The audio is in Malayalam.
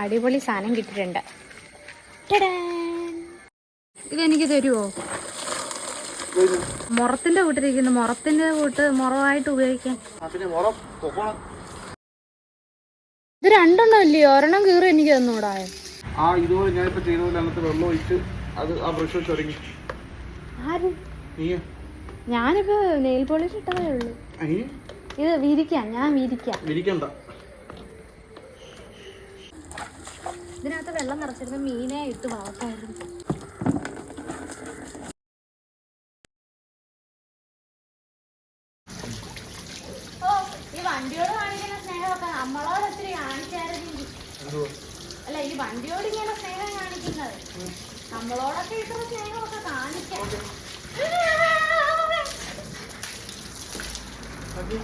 അടിപൊളി സാധനം കിട്ടിയിട്ടുണ്ട്. ഇതെനിക്ക് തരുമോ? മുറത്തിന്റെ കൂട്ടിരിക്കുന്നു. മുറത്തിന്റെ കൂട്ട് മുറമായിട്ട് ഉപയോഗിക്കാൻ. ഇത് രണ്ടെണ്ണം ഇല്ലയോ? ഒരെണ്ണം കീറി എനിക്ക് തന്നൂടാ. ഇതുപോലെ ഞാനിപ്പോ ചെയ്തപോലെ അങ്ങനത്തെ വെള്ളം ഒഴിച്ച് അത് ആ ബ്രഷ് വെച്ച് തുടങ്ങി. ഞാനിപ്പോ നെയിൽ പോളിഷ് ഇട്ടതേ ഉള്ളൂ. ഇത് വിരിക്കാം. ഞാൻ വിരിക്കണ്ട. ഇതിനകത്ത് വെള്ളം നിറച്ചിരുന്ന മീനെ ഇട്ട് വളർത്തായിരുന്നു. ഈ വണ്ടിയോട് കാണിക്കുന്ന സ്നേഹമൊക്കെ നമ്മളോട് ഒത്തിരി കാണിച്ചായിരുന്നു. അല്ല, ഈ വണ്ടിയോട് ഇങ്ങനെ സ്നേഹം കാണിക്കുന്നത് നമ്മളോടൊക്കെ ഇത്ര സ്നേഹമൊക്കെ കാണിക്കാം. Okay.